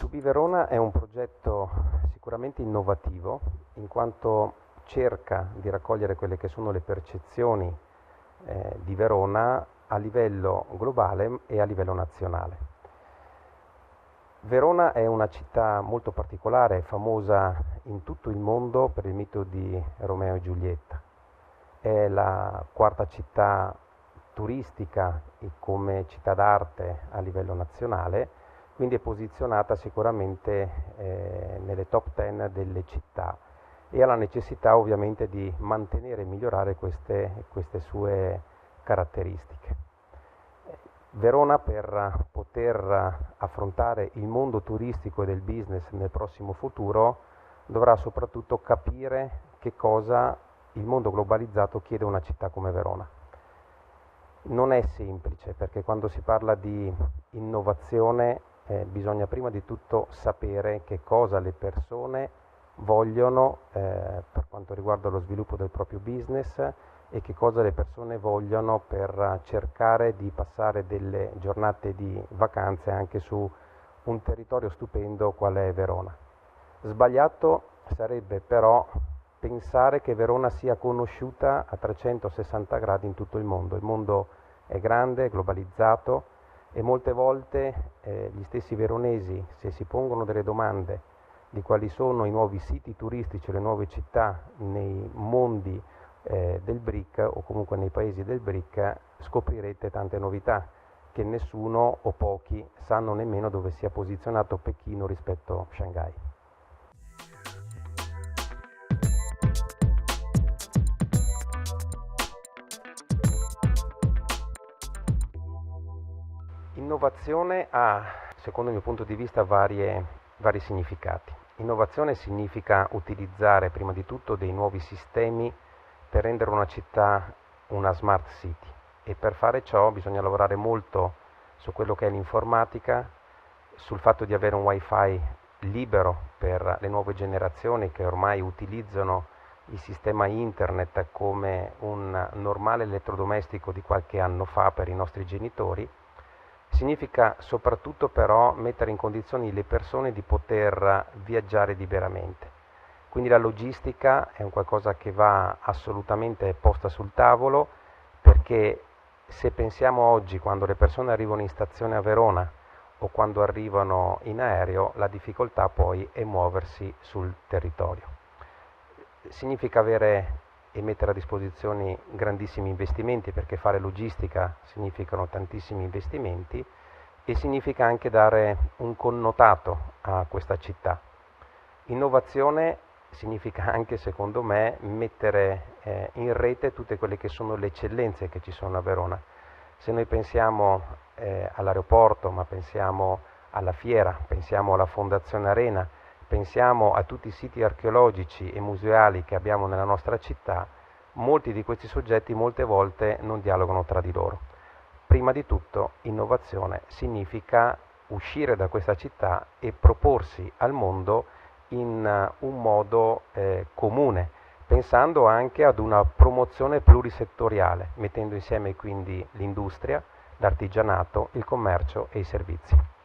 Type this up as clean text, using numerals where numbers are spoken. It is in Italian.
To Be Verona è un progetto sicuramente innovativo, in quanto cerca di raccogliere quelle che sono le percezioni di Verona a livello globale e a livello nazionale. Verona è una città molto particolare, famosa in tutto il mondo per il mito di Romeo e Giulietta. È la quarta città turistica e come città d'arte a livello nazionale, quindi è posizionata sicuramente nelle top 10 delle città e ha la necessità ovviamente di mantenere e migliorare queste sue caratteristiche. Verona, per poter affrontare il mondo turistico e del business nel prossimo futuro, dovrà soprattutto capire che cosa il mondo globalizzato chiede a una città come Verona. Non è semplice, perché quando si parla di innovazione bisogna prima di tutto sapere che cosa le persone vogliono per quanto riguarda lo sviluppo del proprio business e che cosa le persone vogliono per cercare di passare delle giornate di vacanze anche su un territorio stupendo qual è Verona. Sbagliato sarebbe però pensare che Verona sia conosciuta a 360 gradi in tutto il mondo. Il mondo è grande, è globalizzato e molte volte gli stessi veronesi, se si pongono delle domande di quali sono i nuovi siti turistici, le nuove città nei mondi del BRIC o comunque nei paesi del BRIC, scoprirete tante novità che nessuno o pochi sanno nemmeno dove sia posizionato Pechino rispetto a Shanghai. Innovazione ha, secondo il mio punto di vista, vari significati. Innovazione significa utilizzare prima di tutto dei nuovi sistemi per rendere una città una smart city e per fare ciò bisogna lavorare molto su quello che è l'informatica, sul fatto di avere un wifi libero per le nuove generazioni che ormai utilizzano il sistema internet come un normale elettrodomestico di qualche anno fa per i nostri genitori. Significa soprattutto però mettere in condizioni le persone di poter viaggiare liberamente. Quindi la logistica è un qualcosa che va assolutamente posta sul tavolo, perché se pensiamo oggi quando le persone arrivano in stazione a Verona o quando arrivano in aereo, la difficoltà poi è muoversi sul territorio. Significa avere e mettere a disposizione grandissimi investimenti, perché fare logistica significano tantissimi investimenti e significa anche dare un connotato a questa città. Innovazione significa anche, secondo me, mettere in rete tutte quelle che sono le eccellenze che ci sono a Verona. Se noi pensiamo all'aeroporto, ma pensiamo alla fiera, pensiamo alla Fondazione Arena, pensiamo a tutti i siti archeologici e museali che abbiamo nella nostra città, molti di questi soggetti molte volte non dialogano tra di loro. Prima di tutto, innovazione significa uscire da questa città e proporsi al mondo in un modo comune, pensando anche ad una promozione plurisettoriale, mettendo insieme quindi l'industria, l'artigianato, il commercio e i servizi.